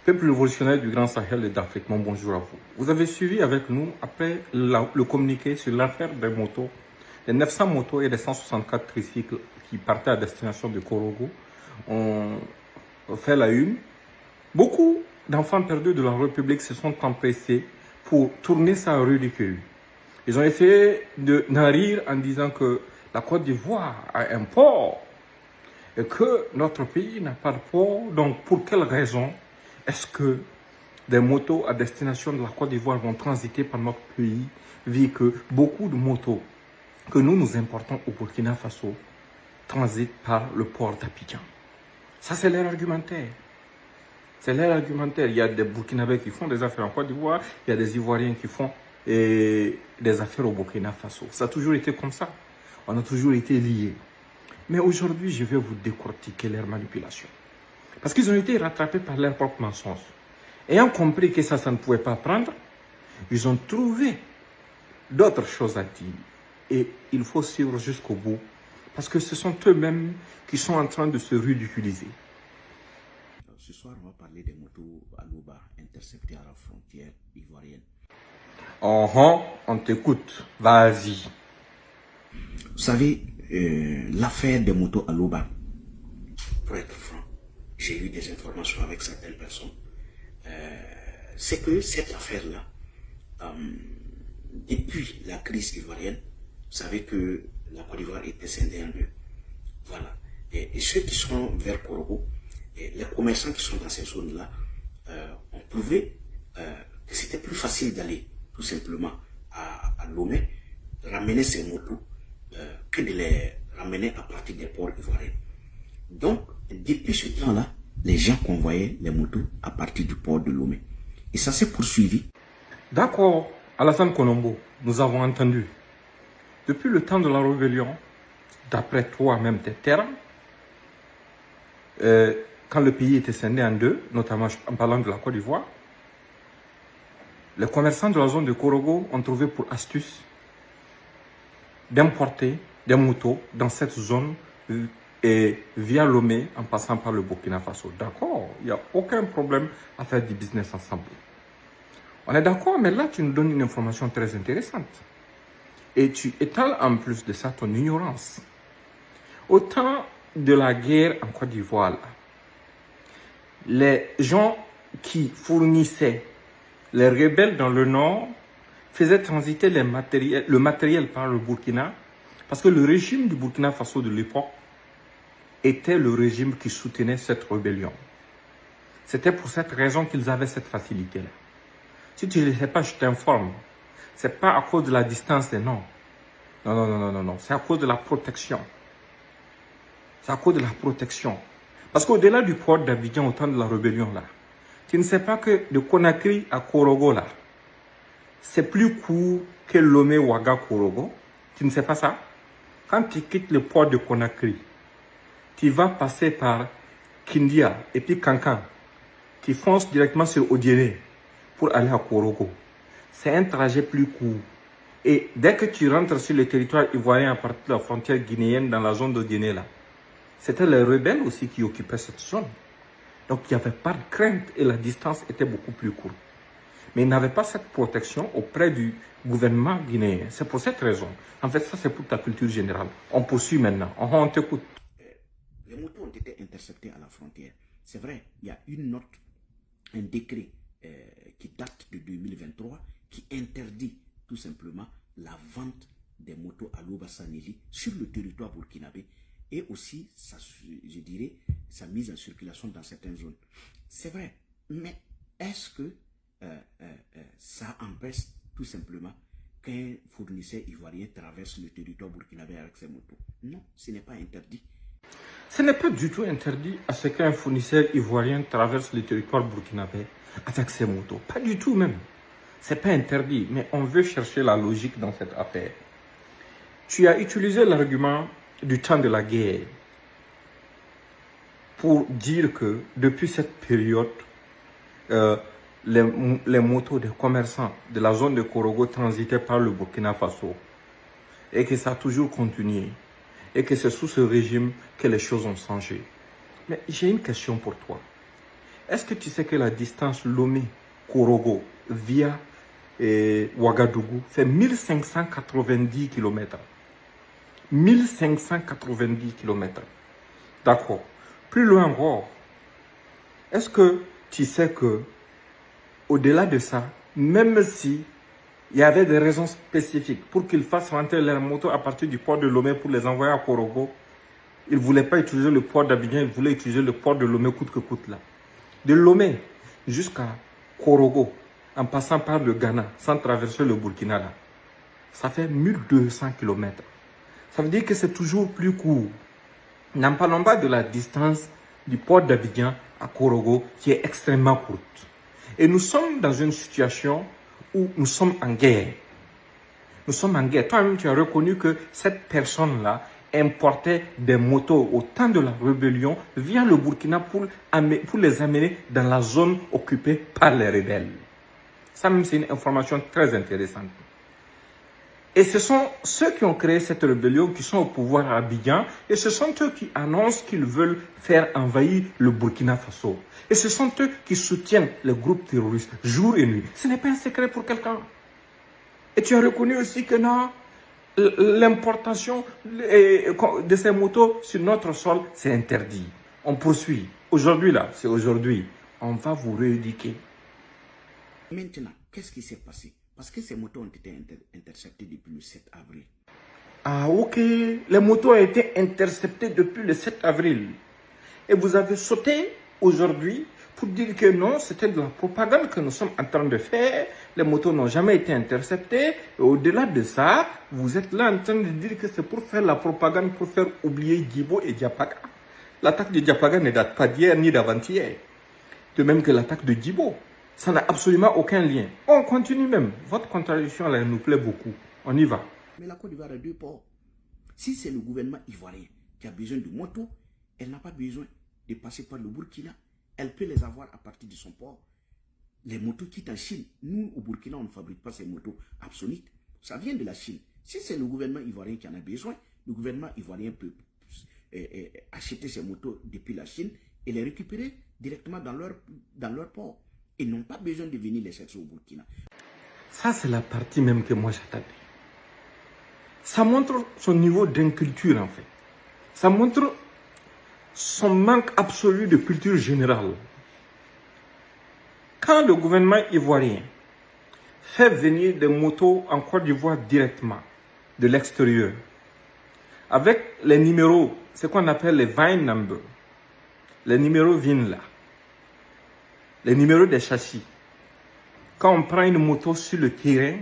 Peuple révolutionnaire du Grand Sahel et d'Afrique, mon bonjour à vous. Vous avez suivi avec nous, après le communiqué sur l'affaire des motos, les 900 motos et les 164 tricycles qui partaient à destination de Korogo ont fait la une. Beaucoup d'enfants perdus de la République se sont empressés pour tourner ça en ridicule. Ils ont essayé d'en rire en disant que la Côte d'Ivoire a un port et que notre pays n'a pas de port. Donc, pour quelle raison est-ce que des motos à destination de la Côte d'Ivoire vont transiter par notre pays, vu que beaucoup de motos que nous importons au Burkina Faso transitent par le port d'Abidjan? Ça, c'est leur argumentaire. C'est leur argumentaire. Il y a des Burkinabés qui font des affaires en Côte d'Ivoire, il y a des Ivoiriens qui font des affaires au Burkina Faso. Ça a toujours été comme ça. On a toujours été liés. Mais aujourd'hui, je vais vous décortiquer leur manipulation. Parce qu'ils ont été rattrapés par leurs propres mensonges. Ayant compris que ça ne pouvait pas prendre, ils ont trouvé d'autres choses à dire. Et il faut suivre jusqu'au bout. Parce que ce sont eux-mêmes qui sont en train de se ridiculiser. Ce soir, on va parler des motos à Louba interceptées à la frontière ivoirienne. On t'écoute. Vas-y. Vous savez, l'affaire des motos à Louba, pour être franc, j'ai eu des informations avec certaines personnes. C'est que cette affaire-là, depuis la crise ivoirienne, vous savez que la Côte d'Ivoire était scindée en deux. Voilà. Et ceux qui sont vers Korogo, les commerçants qui sont dans ces zones-là, ont prouvé que c'était plus facile d'aller tout simplement à Lomé, ramener ces motos, que de les ramener à partir des ports ivoiriens. Donc, depuis ce temps-là, les gens convoyaient les motos à partir du port de Lomé. Et ça s'est poursuivi. D'accord, Alassane Colombo, nous avons entendu. Depuis le temps de la rébellion, d'après toi-même tes termes, quand le pays était scindé en deux, notamment en parlant de la Côte d'Ivoire, les commerçants de la zone de Korogo ont trouvé pour astuce d'importer des motos dans cette zone et via Lomé en passant par le Burkina Faso. D'accord, il n'y a aucun problème à faire du business ensemble. On est d'accord, mais là tu nous donnes une information très intéressante. Et tu étales en plus de ça ton ignorance. Au temps de la guerre en Côte d'Ivoire, les gens qui fournissaient les rebelles dans le nord faisaient transiter le matériel par le Burkina, parce que le régime du Burkina Faso de l'époque était le régime qui soutenait cette rébellion. C'était pour cette raison qu'ils avaient cette facilité-là. Si tu ne le sais pas, je t'informe. Ce n'est pas à cause de la distance, non. Non. C'est à cause de la protection. C'est à cause de la protection. Parce qu'au-delà du port d'Abidjan, au temps de la rébellion, là, tu ne sais pas que de Conakry à Korogo, là, c'est plus court que Lomé, Ouaga, Korogo. Tu ne sais pas ça? Quand tu quittes le port de Conakry, tu vas passer par Kindia et puis Kankan. Tu fonces directement sur Odiéné pour aller à Korogo. C'est un trajet plus court. Et dès que tu rentres sur le territoire ivoirien à partir de la frontière guinéenne dans la zone d'Odiéné, là, c'était les rebelles aussi qui occupaient cette zone. Donc il n'y avait pas de crainte et la distance était beaucoup plus courte. Mais ils n'avaient pas cette protection auprès du gouvernement guinéen. C'est pour cette raison. En fait, ça c'est pour ta culture générale. On poursuit maintenant. On t'écoute. Les motos ont été interceptées à la frontière. C'est vrai, il y a une note, un décret qui date de 2023 qui interdit tout simplement la vente des motos à Louba Sanili sur le territoire burkinabé et aussi, je dirais, sa mise en circulation dans certaines zones. C'est vrai, mais est-ce que ça empêche tout simplement qu'un fournisseur ivoirien traverse le territoire burkinabé avec ses motos? Non, ce n'est pas interdit. Ce n'est pas du tout interdit à ce qu'un fournisseur ivoirien traverse le territoire burkinabé avec ses motos. Pas du tout même. C'est pas interdit, mais on veut chercher la logique dans cette affaire. Tu as utilisé l'argument du temps de la guerre pour dire que depuis cette période, les motos des commerçants de la zone de Korogo transitaient par le Burkina Faso et que ça a toujours continué et que c'est sous ce régime que les choses ont changé. Mais j'ai une question pour toi. Est-ce que tu sais que la distance Lomé-Korogo via Ouagadougou fait 1590 km? 1590 km. D'accord. Plus loin encore, est-ce que tu sais que au-delà de ça, même si il y avait des raisons spécifiques pour qu'ils fassent rentrer leurs motos à partir du port de Lomé pour les envoyer à Korogo, ils ne voulaient pas utiliser le port d'Abidjan, ils voulaient utiliser le port de Lomé coûte que coûte là. De Lomé jusqu'à Korogo, en passant par le Ghana, sans traverser le Burkina là, ça fait 1200 km. Ça veut dire que c'est toujours plus court. N'en parlons pas de la distance du port d'Abidjan à Korogo qui est extrêmement courte. Et nous sommes dans une situation où nous sommes en guerre. Nous sommes en guerre. Toi-même, tu as reconnu que cette personne-là importait des motos au temps de la rébellion via le Burkina pour les amener dans la zone occupée par les rebelles. Ça même, c'est une information très intéressante. Et ce sont ceux qui ont créé cette rébellion qui sont au pouvoir à Abidjan. Et ce sont eux qui annoncent qu'ils veulent faire envahir le Burkina Faso. Et ce sont eux qui soutiennent les groupes terroristes jour et nuit. Ce n'est pas un secret pour quelqu'un. Et tu as reconnu aussi que non, l'importation de ces motos sur notre sol, c'est interdit. On poursuit. Aujourd'hui, là, c'est aujourd'hui. On va vous rééduquer. Maintenant, qu'est-ce qui s'est passé? Parce que ces motos ont été interceptées depuis le 7 avril. Ah, ok. Les motos ont été interceptées depuis le 7 avril. Et vous avez sauté aujourd'hui pour dire que non, c'était de la propagande que nous sommes en train de faire. Les motos n'ont jamais été interceptées. Et au-delà de ça, vous êtes là en train de dire que c'est pour faire la propagande, pour faire oublier Djibo et Diapaga. L'attaque de Diapaga ne date pas d'hier ni d'avant-hier. De même que l'attaque de Djibo. Ça n'a absolument aucun lien. On continue même. Votre contradiction là nous plaît beaucoup. On y va. Mais la Côte d'Ivoire a deux ports. Si c'est le gouvernement ivoirien qui a besoin de motos, elle n'a pas besoin de passer par le Burkina. Elle peut les avoir à partir de son port. Les motos quittent en Chine. Nous, au Burkina, on ne fabrique pas ces motos absolues. Ça vient de la Chine. Si c'est le gouvernement ivoirien qui en a besoin, le gouvernement ivoirien peut acheter ces motos depuis la Chine et les récupérer directement dans leur port. Ils n'ont pas besoin de venir les chercher au Burkina. Ça, c'est la partie même que moi j'attendais. Ça montre son niveau d'inculture, en fait. Ça montre son manque absolu de culture générale. Quand le gouvernement ivoirien fait venir des motos en Côte d'Ivoire directement, de l'extérieur, avec les numéros, ce qu'on appelle les VIN numbers, les numéros viennent là. Les numéros des châssis. Quand on prend une moto sur le terrain,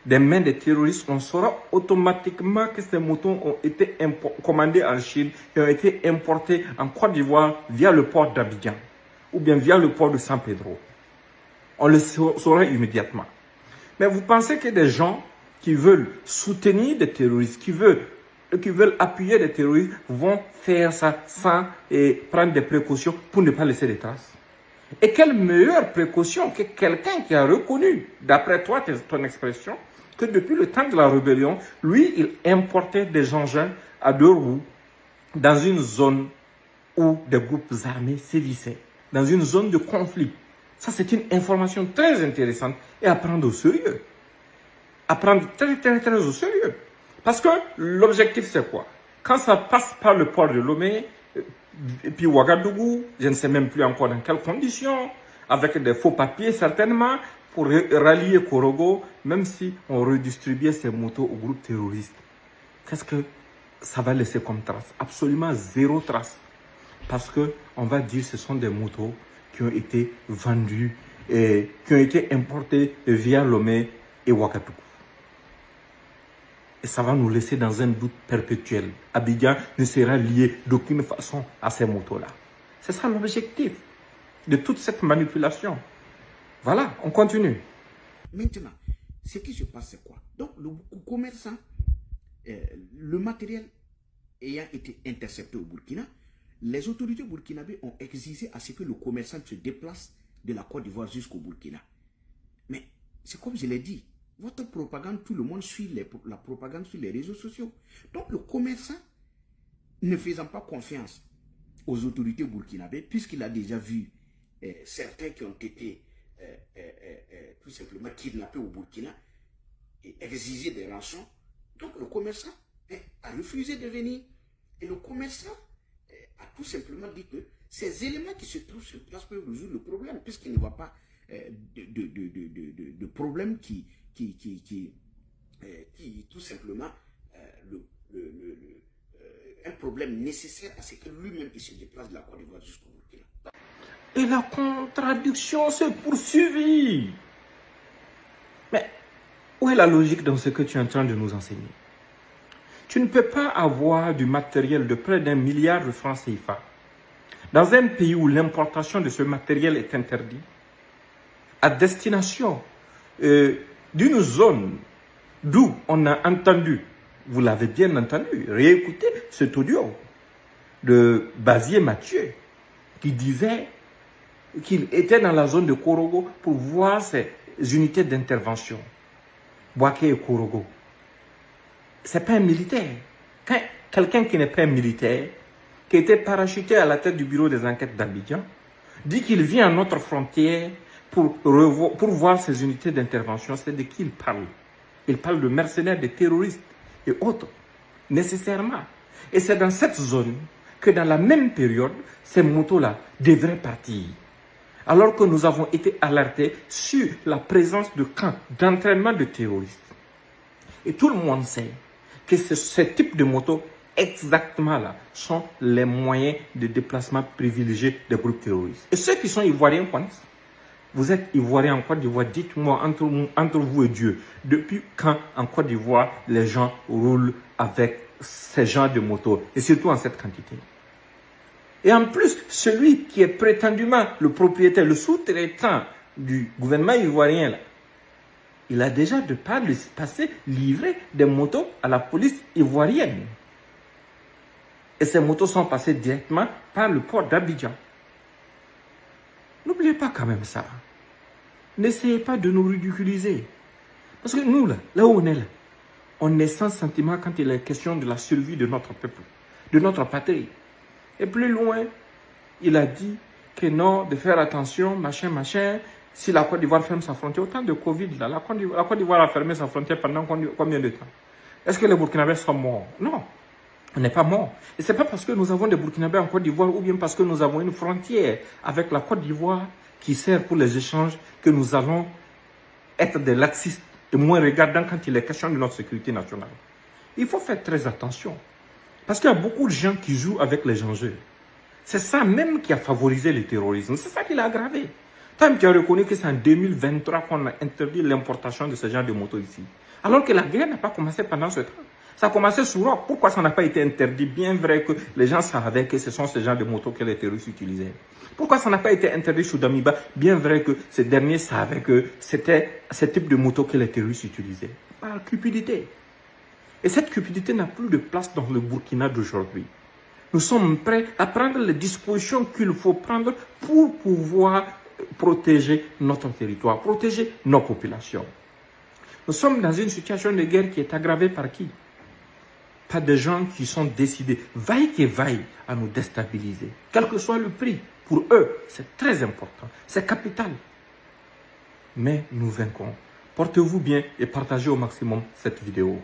des mains des terroristes, on saura automatiquement que ces motos ont été commandées en Chine et ont été importées en Côte d'Ivoire via le port d'Abidjan ou bien via le port de San Pedro. On le saura immédiatement. Mais vous pensez que des gens qui veulent soutenir des terroristes, qui veulent appuyer des terroristes, vont faire ça sans prendre des précautions pour ne pas laisser des traces? Et quelle meilleure précaution que quelqu'un qui a reconnu, d'après toi, ton expression, que depuis le temps de la rébellion, lui, il importait des engins à deux roues dans une zone où des groupes armés sévissaient, dans une zone de conflit. Ça, c'est une information très intéressante et à prendre au sérieux. À prendre très, très, très au sérieux. Parce que l'objectif, c'est quoi? Quand ça passe par le port de Lomé, et puis Ouagadougou, je ne sais même plus encore dans quelles conditions, avec des faux papiers certainement, pour rallier Korogo, même si on redistribuait ces motos au groupe terroriste. Qu'est-ce que ça va laisser comme trace? Absolument zéro trace. Parce qu'on va dire que ce sont des motos qui ont été vendues et qui ont été importées via Lomé et Ouagadougou. Et ça va nous laisser dans un doute perpétuel. Abidjan ne sera lié d'aucune façon à ces motos-là. C'est ça l'objectif de toute cette manipulation. Voilà, on continue. Maintenant, ce qui se passe, c'est quoi? Donc, le commerçant, le matériel ayant été intercepté au Burkina, les autorités burkinabées ont exigé à ce que le commerçant se déplace de la Côte d'Ivoire jusqu'au Burkina. Mais c'est comme je l'ai dit, votre propagande, tout le monde suit la propagande sur les réseaux sociaux. Donc le commerçant, ne faisant pas confiance aux autorités burkinabées, puisqu'il a déjà vu certains qui ont été tout simplement kidnappés au Burkina et exigés des rançons. Donc le commerçant a refusé de venir. Et le commerçant a tout simplement dit que ces éléments qui se trouvent sur place peuvent résoudre le problème, puisqu'il ne voit pas de problème qui tout simplement un problème nécessaire à ce que lui-même il se déplace de la Côte d'Ivoire jusqu'au Burkina. Et la contradiction se poursuit. Mais où est la logique dans ce que tu es en train de nous enseigner? Tu ne peux pas avoir du matériel de près d'1 milliard de francs CFA dans un pays où l'importation de ce matériel est interdite, à destination d'une zone d'où on a entendu, vous l'avez bien entendu, réécoutez cet audio de Bazier Mathieu qui disait qu'il était dans la zone de Korogo pour voir ces unités d'intervention. Boaké et Korogo. Ce n'est pas un militaire. Quand quelqu'un qui n'est pas un militaire, qui était parachuté à la tête du bureau des enquêtes d'Abidjan, dit qu'il vient à notre frontière pour voir ces unités d'intervention, c'est de qui il parle? Il parle de mercenaires, de terroristes et autres, nécessairement. Et c'est dans cette zone que dans la même période, ces motos-là devraient partir. Alors que nous avons été alertés sur la présence de camps d'entraînement de terroristes. Et tout le monde sait que ce type de motos, exactement là, sont les moyens de déplacement privilégiés des groupes terroristes. Et ceux qui sont ivoiriens connaissent. Vous êtes ivoirien en Côte d'Ivoire, dites-moi entre vous et Dieu, depuis quand en Côte d'Ivoire les gens roulent avec ces genres de motos, et surtout en cette quantité? Et en plus, celui qui est prétendument le propriétaire, le sous-traitant du gouvernement ivoirien, là, il a déjà de par le passé livré des motos à la police ivoirienne. Et ces motos sont passées directement par le port d'Abidjan. N'oubliez pas quand même ça. N'essayez pas de nous ridiculiser. Parce que nous, là où on est, on est sans sentiment quand il est question de la survie de notre peuple, de notre patrie. Et plus loin, il a dit que non, de faire attention, machin. Si la Côte d'Ivoire ferme sa frontière, autant de Covid, là, la Côte d'Ivoire a fermé sa frontière pendant combien de temps? Est-ce que les Burkinabés sont morts? Non, on n'est pas morts. Et ce n'est pas parce que nous avons des Burkinabés en Côte d'Ivoire ou bien parce que nous avons une frontière avec la Côte d'Ivoire qui sert pour les échanges que nous allons être des laxistes et moins regardants quand il est question de notre sécurité nationale. Il faut faire très attention. Parce qu'il y a beaucoup de gens qui jouent avec les enjeux. C'est ça même qui a favorisé le terrorisme. C'est ça qui l'a aggravé. Toi, tu as reconnu que c'est en 2023 qu'on a interdit l'importation de ce genre de motos ici. Alors que la guerre n'a pas commencé pendant ce temps. Ça a commencé sous Roch. Pourquoi ça n'a pas été interdit? Bien vrai que les gens savaient que ce sont ce genre de motos que les terroristes utilisaient. Pourquoi ça n'a pas été interdit sous Damiba? Bien vrai que ces derniers savaient que c'était ce type de motos que les terroristes utilisaient. Par cupidité. Et cette cupidité n'a plus de place dans le Burkina d'aujourd'hui. Nous sommes prêts à prendre les dispositions qu'il faut prendre pour pouvoir protéger notre territoire, protéger nos populations. Nous sommes dans une situation de guerre qui est aggravée par qui? Par des gens qui sont décidés, vaille que vaille, à nous déstabiliser. Quel que soit le prix, pour eux, c'est très important, c'est capital. Mais nous vaincrons. Portez-vous bien et partagez au maximum cette vidéo.